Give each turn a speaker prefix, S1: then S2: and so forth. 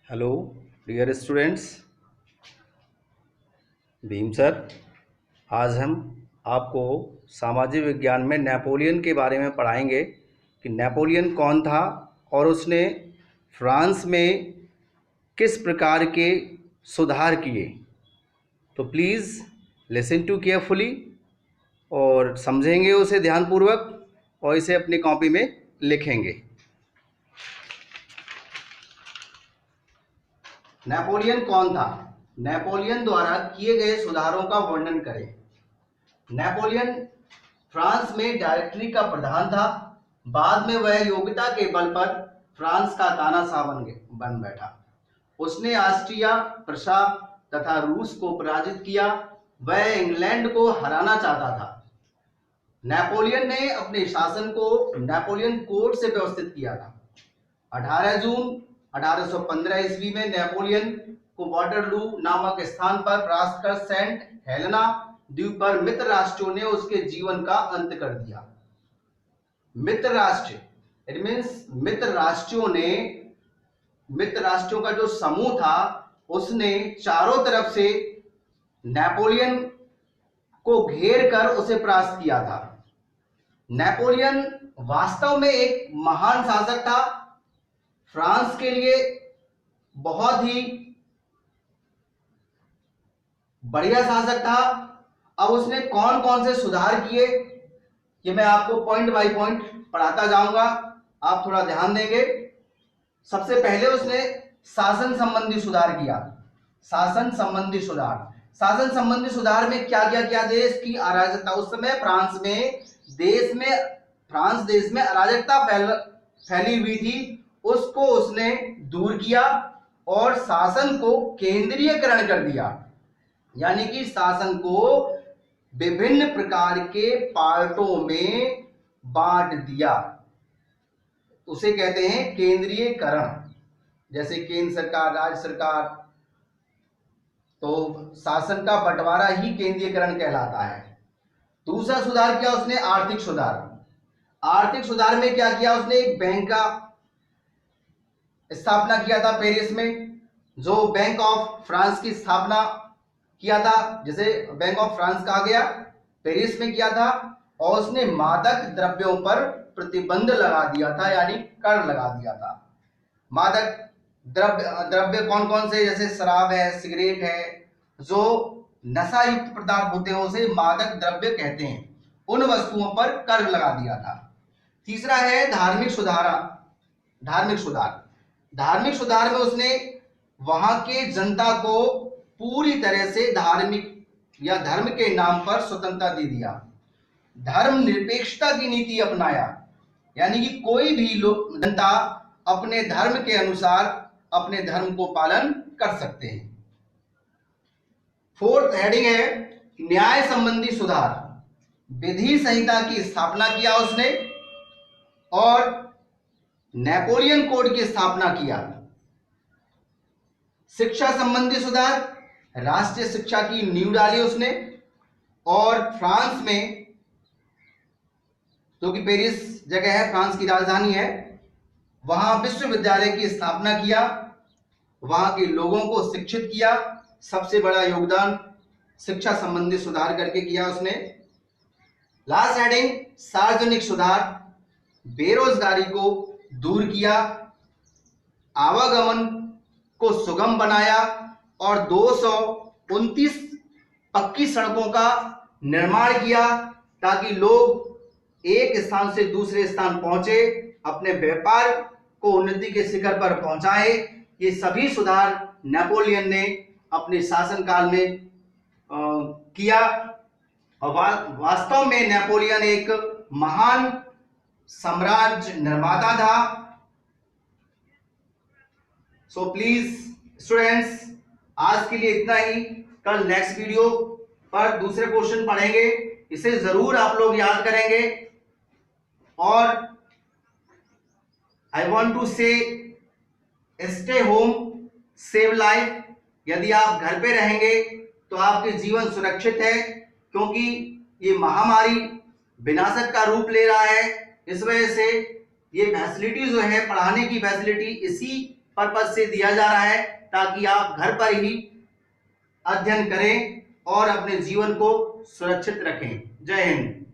S1: Hello dear students, Bhim sir. आज हम आपको सामाजिक विज्ञान में नेपोलियन के बारे में पढ़ाएंगे कि नेपोलियन कौन था और उसने फ्रांस में किस प्रकार के सुधार किए। तो प्लीज़ लिसन टू केयरफुली और समझेंगे उसे ध्यानपूर्वक और इसे अपनी कॉपी में लिखेंगे। नेपोलियन कौन था? नेपोलियन द्वारा किए गए सुधारों का वर्णन करें। नेपोलियन फ्रांस में डायरेक्टरी का प्रधान था। बाद में वह योग्यता के बल पर फ्रांस का तानाशाह बन बैठा। उसने ऑस्ट्रिया, प्रशा तथा रूस को पराजित किया। वह इंग्लैंड को हराना चाहता था। नेपोलियन ने अपने शासन को नेपोलियन कोड से व्यवस्थित किया था। 18 जून 1815 ईस्वी में नेपोलियन को वाटरलू नामक स्थान पर परास्त कर सेंट हेलेना द्वीप पर मित्र राष्ट्रों ने उसके जीवन का अंत कर दिया। मित्र राष्ट्र इट मीन्स मित्र राष्ट्रों का जो समूह था उसने चारों तरफ से नेपोलियन को घेर कर उसे परास्त किया था। नेपोलियन वास्तव में एक महान शासक था। फ्रांस के लिए बहुत ही बढ़िया शासक था। अब उसने कौन कौन से सुधार किए ये मैं आपको पॉइंट बाय पॉइंट पढ़ाता जाऊंगा, आप थोड़ा ध्यान देंगे। सबसे पहले उसने शासन संबंधी सुधार किया। शासन संबंधी सुधार में क्या क्या किया? देश की अराजकता, उस समय फ्रांस देश में अराजकता फैली हुई थी, उसको उसने दूर किया और शासन को केंद्रीयकरण कर दिया। यानी कि शासन को विभिन्न प्रकार के पार्टों में बांट दिया। उसे कहते हैं केंद्रीयकरण। जैसे केंद्र सरकार, राज्य सरकार, तो शासन का बंटवारा ही केंद्रीयकरण कहलाता है। दूसरा सुधार किया उसने आर्थिक सुधार। आर्थिक सुधार में क्या किया? उसने एक बैंक का स्थापना किया था पेरिस में, जो बैंक ऑफ फ्रांस की स्थापना किया था, जिसे बैंक ऑफ फ्रांस कहा गया, पेरिस में किया था। और उसने मादक द्रव्यों पर प्रतिबंध लगा दिया था, यानी कर लगा दिया था। मादक द्रव्य कौन कौन से? जैसे शराब है, सिगरेट है, जो नशा युक्त पदार्थ होते हैं उसे मादक द्रव्य कहते हैं। उन वस्तुओं पर कर लगा दिया था। तीसरा है धार्मिक सुधार। धार्मिक सुधार में उसने वहां के जनता को पूरी तरह से धार्मिक या धर्म के नाम पर स्वतंत्रता दे दिया। धर्म निरपेक्षता की नीति अपनाया, यानी कि कोई भी लोग, जनता अपने धर्म के अनुसार अपने धर्म को पालन कर सकते हैं। फोर्थ हेडिंग है न्याय संबंधी सुधार। विधि संहिता की स्थापना किया उसने और नेपोलियन कोड की स्थापना किया। शिक्षा संबंधी सुधार, राष्ट्रीय शिक्षा की नींव डाली उसने और फ्रांस में, जो कि पेरिस जगह है, फ्रांस की राजधानी है, वहां विश्वविद्यालय की स्थापना किया। वहां के लोगों को शिक्षित किया। सबसे बड़ा योगदान शिक्षा संबंधी सुधार करके किया उसने। लास्ट हेडिंग सार्वजनिक सुधार। बेरोजगारी को दूर किया, आवागमन को सुगम बनाया और 229 पक्की सड़कों का निर्माण किया, ताकि लोग एक स्थान से दूसरे स्थान पहुंचे, अपने व्यापार को उन्नति के शिखर पर पहुंचाए। ये सभी सुधार नेपोलियन ने अपने शासनकाल में किया। और वास्तव में नेपोलियन एक महान साम्राज्य निर्माता था। सो प्लीज स्टूडेंट्स, आज के लिए इतना ही। कल नेक्स्ट वीडियो पर दूसरे क्वेश्चन पढ़ेंगे, इसे जरूर आप लोग याद करेंगे। और आई वॉन्ट टू से स्टे होम सेव लाइफ। यदि आप घर पे रहेंगे तो आपके जीवन सुरक्षित है, क्योंकि ये महामारी विनाशक का रूप ले रहा है। इस वजह से ये फैसिलिटी जो है, पढ़ाने की फैसिलिटी, इसी पर्पज से दिया जा रहा है ताकि आप घर पर ही अध्ययन करें और अपने जीवन को सुरक्षित रखें। जय हिंद।